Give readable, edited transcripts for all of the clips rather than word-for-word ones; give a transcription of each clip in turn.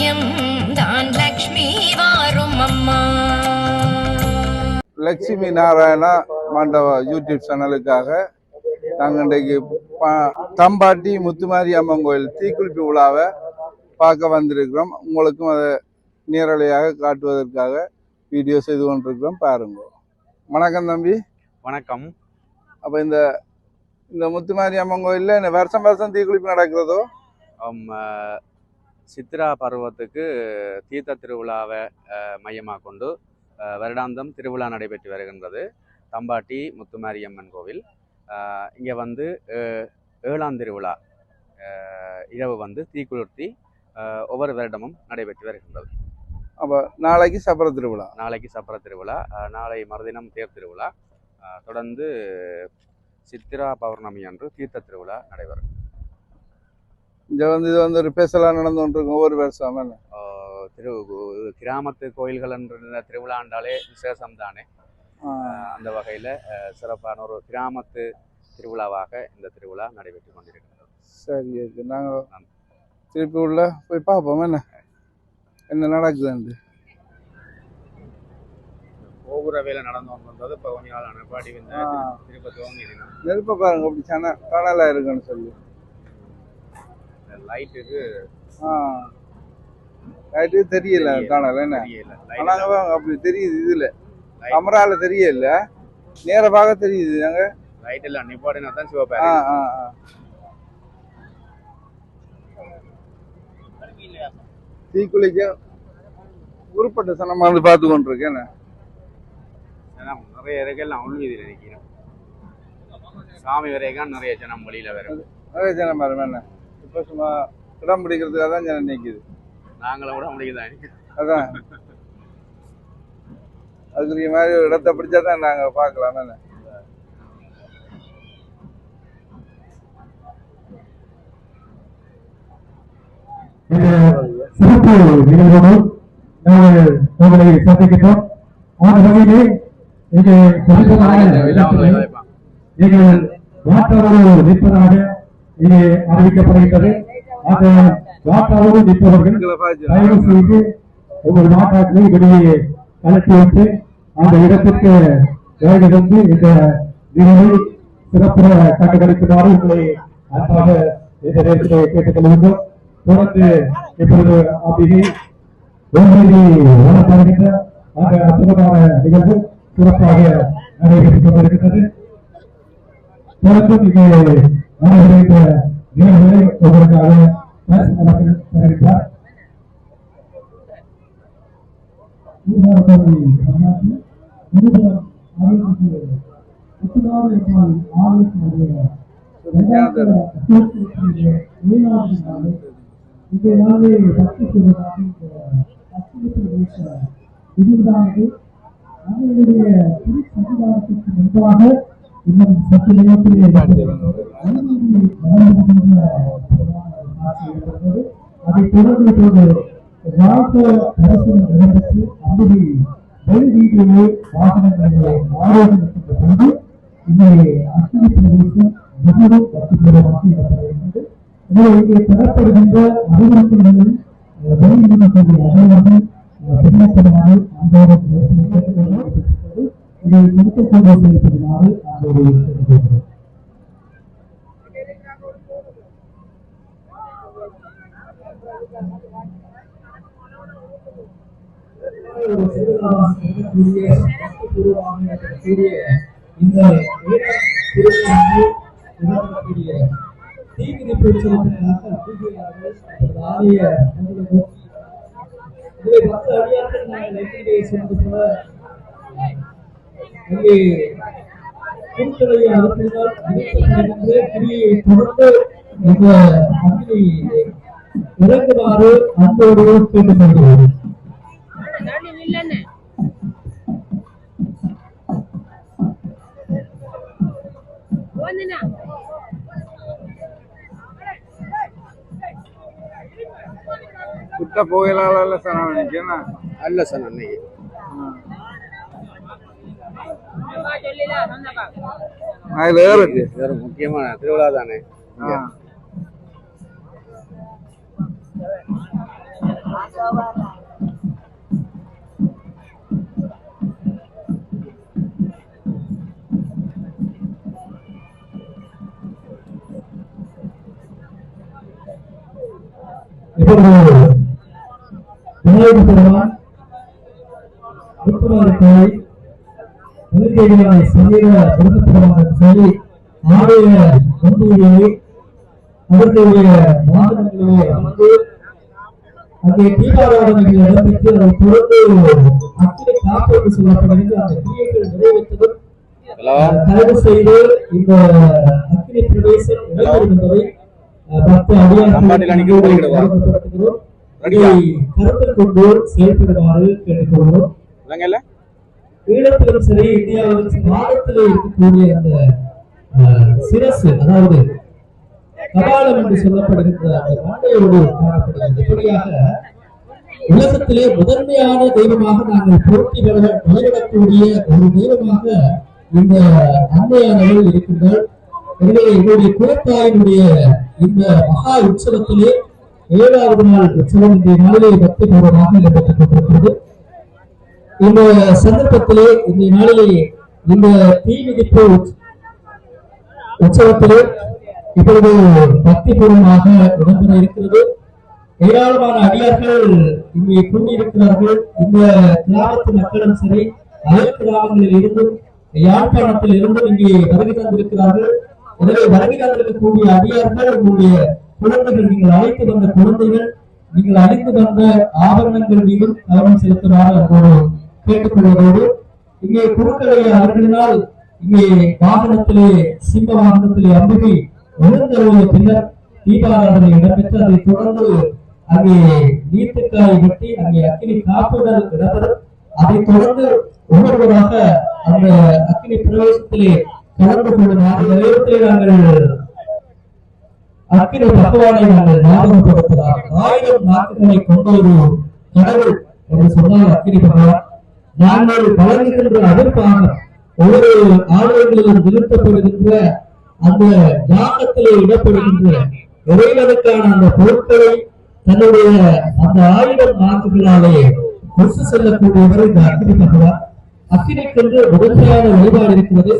சமயம் தான் லக்ஷ்மி வாரும் அம்மா. லட்சுமி நாராயணா மண்டப யூடியூப் சேனலுக்காக நாங்கள் இன்றைக்கு தம்பாட்டி முத்துமாரி அம்மன் கோயில் தீக்குளிப்பு விழாவை பார்க்க வந்திருக்கிறோம். உங்களுக்கும் அதை நேரலையாக காட்டுவதற்காக வீடியோ செய்து கொண்டிருக்கிறோம், பாருங்க. வணக்கம் தம்பி. வணக்கம். அப்போ இந்த முத்துமாரி அம்மன் கோயிலில் வருஷம் வருஷம் தீக்குளிப்பு நடக்கிறதோ? சித்ரா பருவத்துக்கு தீர்த்த திருவிழாவை மையமாக கொண்டு வருடாந்தம் திருவிழா நடைபெற்று வருகின்றது. தம்பாட்டி முத்துமாரியம்மன் கோவில். இங்கே வந்து 7ஆம் திருவிழா இரவு தீக்குளிர்த்தி ஒவ்வொரு வருடமும் நடைபெற்று வருகின்றது. அப்போ நாளைக்கு சப்பர திருவிழா. நாளை மறுதினம் தேர் திருவிழா. தொடர்ந்து சித்திரா பௌர்ணமி அன்று தீர்த்த திருவிழா நடைபெறும். இங்கே இது ஒரு ஸ்பெஷலாக நடந்து கொண்டிருக்கும் ஒவ்வொரு வருஷம். கிராமத்து கோயில்கள் என்ற திருவிழாண்டாலே விசேஷம் தானே. அந்த வகையில் சிறப்பான ஒரு கிராமத்து திருவிழாவாக இந்த திருவிழா நடைபெற்று கொண்டிருக்கிறது. சரி, நாங்கள் திருப்பி உள்ள போய் பார்ப்போம் என்ன நடக்குது. கோபுர வேலை நடந்து வந்தது. இப்போ கொஞ்ச நாள் அனுப்பாடி நெருப்பை பாருங்க, அப்படி காணலாக இருக்குன்னு சொல்லி லைட்டுக்கு தெரியல, காணல என்ன அப்படி தெரியுது. இதுல கமரால தெரியல, நேர பார்க்க தெரியுது. நாங்க லைட் எல்லாம் நிப்பாட்டினா தான் சிவப்பா. தீக்குளிக்க உருப்பட்ட சனமா வந்து பார்த்து கொண்டிருக்கேன். நிறைய இறக்கெல்லாம் உள்வீதியில் நிற்கிறோம். சாமி வரைக்கும் நிறைய ஜனம் வழியில வரும். நிறைய ஜனம் வரும். என்ன இப்போ சும்மா இடம் பிடிக்கிறதுக்காக தான் ஜனம் நிற்குது. நாங்களும் கூட முடிக்குதான். அதான் அதுக்குரிய மாதிரி ஒரு இடத்த பிடிச்சா தான் நாங்கள் பார்க்கலாம். என்ன சிறப்பு நிகழ்வோடு நாங்கள் உங்களை சந்திக்கின்றோம். அந்த வகையிலே எங்கள் வாக்காளர்கள் நிற்பதாக இங்கே அறிவிக்கப்படுகின்றது. அந்த வாக்காளர்கள் நிற்பவர்கள் தயவு செய்து உங்கள் வாக்காளர்களை வெளியே கலட்டி வைத்து அந்த இடத்திற்கு வேலை வந்து இந்த நிகழ்வை சிறப்புற கண்டுகளிக்குமாறு உங்களை அன்பாக இந்த நேரத்திலே கேட்டுக் கொள்கின்றோம். தொடர்ந்து இப்பொழுது அம்பிகை வளர்கின்ற அந்த அற்புதமான நிகழ்வு சிறப்பாக நடைபெற்றுக் கொண்டிருக்கின்றது. தொடர்ந்து இங்கே நடைபெறுகின்ற நிகழ்வுகளை உங்களுக்காக தெரிவித்தார். நம்மளுடைய சமுதாயத்திற்கு முன்பாக இன்னும் சற்று நேரத்திலே அதை தொடர்ந்து ராஜ தரிசனம் நடைபெற்று அம்புதி வெளிவீட்டிலே வாகனங்களை ஆரோக்கியத்திற்கு போது இங்கே அஸ்தினி பிரதேசம் மிகவும் கட்டுப்பூர்வமாக இடம்பெறுகின்றது. எனவே இங்கே பெறப்படுகின்ற அறிவுறுத்தல்களில் வெளியிடக்கூடிய அனைவரும் பின்னப்படுமாறு அன்போடு இதை திருத்தக் கொண்டு செலுத்துமாறு அன்போடு கேட்டுக்கொள்கிறோம். இந்த தீவிரிப்பு இறங்குமாறு அன்போடு கேட்டுக்கொள்கிறோம். குட்ட போகலால சார் நினைக்கிறேன். அல்ல சார் அன்னைக்கு அதுல ஏறுது. வேற முக்கியமான திருவிழா தானே. இப்பொழுது விநாயகர் பெருமான் முத்துமாரி முதற்கேள்விகளை சமீப விருப்பப்படுவாங்க சொல்லி ஆலய முன்னிலையை அதற்குரிய வாகனங்களிலே அமர்ந்து அங்கே தீபாராதனைகள் இடம்பெற்று அதை தொடர்ந்து அக்கினி காப்பு என்று சொல்லப்படுகிறது. அந்த கிரியைகள் நிறைவேற்றதும் தயவு செய்து இந்த அக்கினி பிரவேசம் நடைபெறும் என்பதை பக்த அடியார்கள் கருத்தில் கொண்டு செயல்படுமாறு கேட்டுக்கொள்கிறோம். ஈழத்திலும் சரி இந்தியாவிலும் சரி வாதத்திலே இருக்கக்கூடிய அந்த சிரசு, அதாவது கபாலம் என்று சொல்லப்படுகின்ற அந்த மண்டையோடு காணப்படுகிறது. இப்படியாக உலகத்திலே முதன்மையான தெய்வமாக நாங்கள் போட்டி வழிபடக்கூடிய ஒரு தெய்வமாக இந்த அன்னையானவர்கள் இருக்கின்றார். எனவே எங்களுடைய குலத்தாயினுடைய இந்த மகா உற்சவத்திலே 7வது நாள் உற்சவம் இன்றைய நாளிலே பக்தி பூர்வமாக நடைபெற்றுக் கொண்டிருக்கிறது. இந்த சந்தர்ப்பத்திலே இன்றைய நாளிலே இந்த தீ மிதிப்பு உற்சவத்திலே இப்பொழுது பக்தி பூர்வமாக இடம்பெற இருக்கிறது. ஏராளமான அடியார்கள் இங்கே கூடியிருக்கிறார்கள். இந்த கிராமத்து மக்களும் சரி, அயல் கிராமங்களில் இருந்தும் யாழ்ப்பாணத்தில் இருந்தும் இங்கே வருகை தந்திருக்கிறார்கள். எனவே வருகை தந்திருக்கக்கூடிய அடியார்கள், உங்களுடைய குழந்தைகள், நீங்கள் அழைத்து வந்த குழந்தைகள், நீங்கள் அணிந்து வந்த ஆபரணங்கள் மீதும் கவனம் செலுத்துமாறு கேட்டுக்கொள்வதோடு, இங்கே குருக்களை அவர்களினால் இங்கே வாகனத்திலே சிம்ம வாகனத்திலே அம்புகை எழுந்தருடைய பின்னர் தீபாராதனை இடம்பெற்று அதை தொடர்ந்து அங்கே நீத்துக்காய் வெட்டி அங்கே அக்கினி காப்புதல் இடம்பெறும். அதை தொடர்ந்து ஒவ்வொருவராக அந்த அக்கினி பிரவேசத்திலே கலந்து கொள்ளுமாறு நேரத்திலே நாங்கள் அக்கினி பகவானை நாங்கள் ஞாபகப்படுத்துகிறார். 1000 நாட்களை கொண்ட ஒரு கடவுள் என்று சொன்னால் அக்கினி பகவான். நாங்கள் வழங்குகின்ற அதற்காக ஒவ்வொரு ஆலயங்களிலும் நிறுத்தப்படுகின்ற அந்த யாகத்திலே இடப்படுகின்ற இறைவனுக்கான அந்த பொருட்களை தன்னுடைய அந்த 1000 நாட்களாலே கொண்டு செல்லக்கூடியவர் இந்த அக்கினி பகவான். அக்கினிக்கென்று முதன்மையான வழிபாடு இருக்கிறது.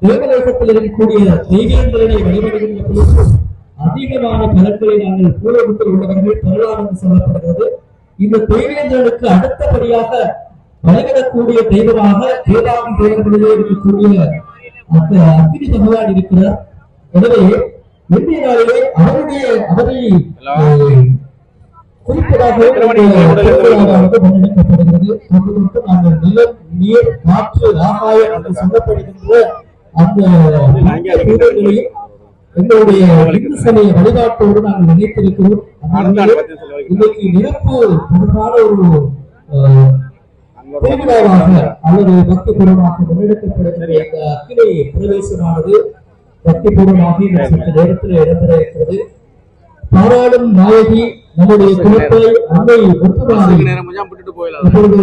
தேவலோகத்தில் இருக்கக்கூடிய தெய்வீகங்களை வழிபடுகின்ற பொழுது அதிகமான பலன்களை நாங்கள் பூர்வகுத்து உள்ளவர்கள் பெறலாம் என்று சொல்லப்படுகிறது. இந்த தெய்வீகங்களுக்கு அடுத்தபடியாக வழிபடக்கூடிய தெய்வமாக தேவாதி தேவர்களிலே இருக்கக்கூடிய அந்த அக்கினி பகவான் இருக்கிறார். எனவே இந்திய நாளிலே அவரை குறிப்பதாக முன்னெடுக்கப்படுகிறது. நாங்கள் நிலம், நீர், காற்று, ஆகாயம் என்று சொல்லப்படுகின்ற அந்த பூதங்களையும் எங்களுடைய இந்து சமய வழிபாட்டோடு நாங்கள் நினைத்திருக்கிறோம். இன்னைக்கு நிரப்பு தொடர்பான ஒரு திருவிழாவாக அல்லது பக்தி பூர்வமாக முன்னெடுக்கப்படுகிற இந்த அக்கினி பிரவேசமானது பக்தி பூர்வமாக இந்த சற்று நேரத்தில் இடம்பெற இருக்கிறது. பாராளும் நாயகி நம்முடைய குலத்தை அன்னை ஒத்துவாரி இப்பொழுது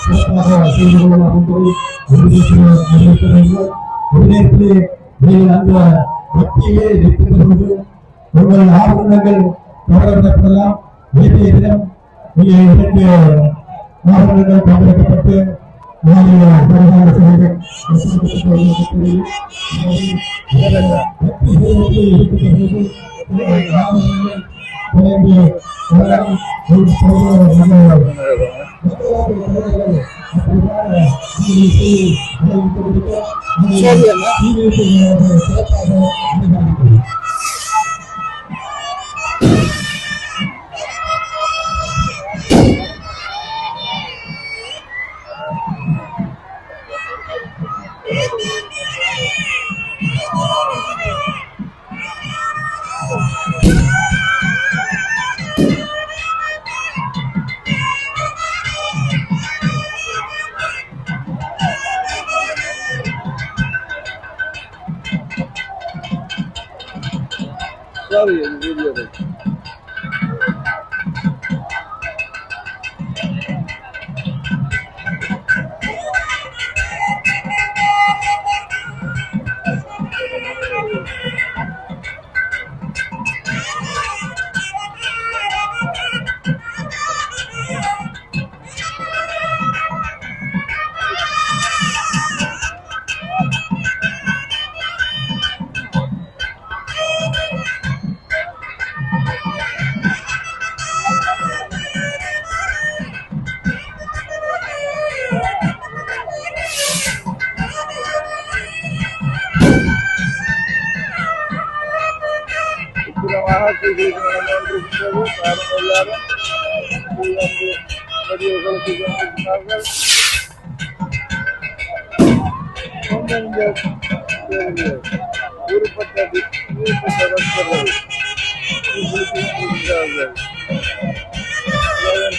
சிறப்பாக செய்து கொள்ளலாம் என்று அந்த பக்தியிலே நிற்கிறது. உங்கள் ஆபரணங்கள் தொடரப்படலாம். நேற்றைய தினம் 2 ஆபரணங்கள் பங்கேற்கப்பட்டு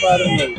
பாருங்கள்.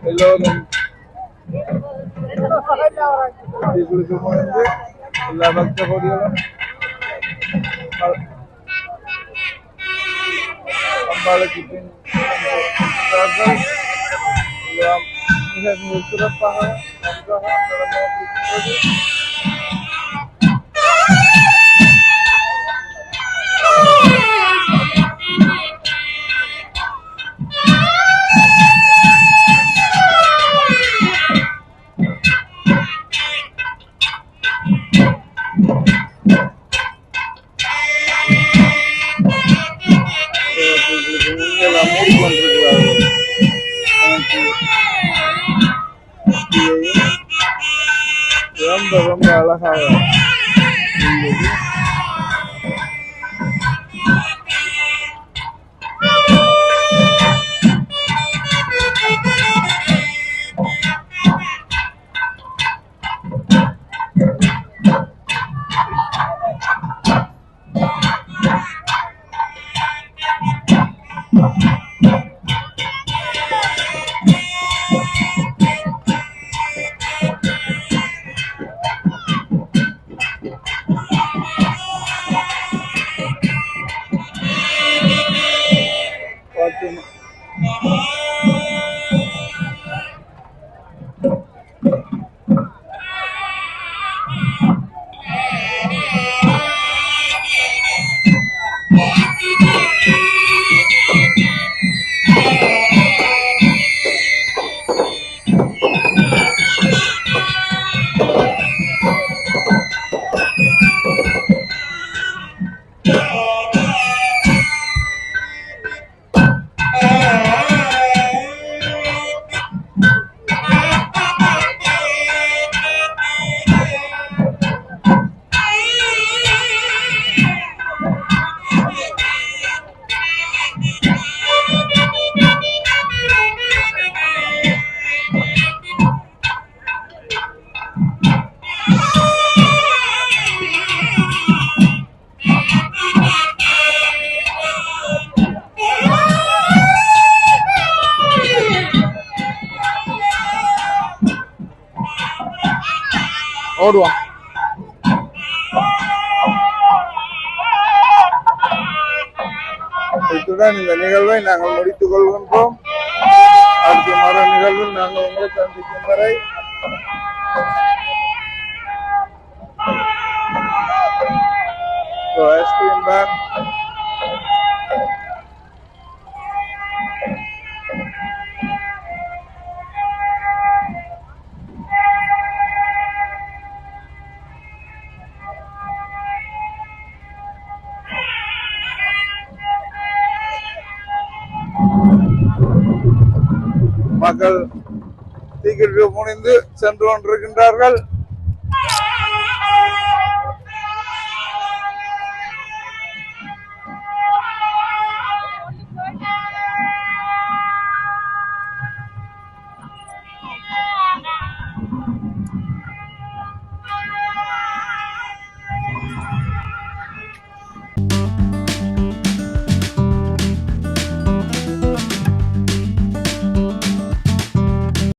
எல்லோரும் எல்லா பக்த கோடிகளும் அம்பாளுக்கு பின் மிக சிறப்பாக நடந்து ரொம்ப ரொம்ப அழகாக இருந்தது. ஓடுவோம். இத்துடன் இந்த நிகழ்வை நாங்கள் முடித்துக் கொள்கின்றோம். அடுத்த மறு நிகழ்வில் நாங்கள் உங்களை சந்திக்கும் வரை ஐஸ்கிரீம் பேன் மக்கள் தீக்கிட்டு முனைந்து சென்று கொண்டிருக்கின்றார்கள்.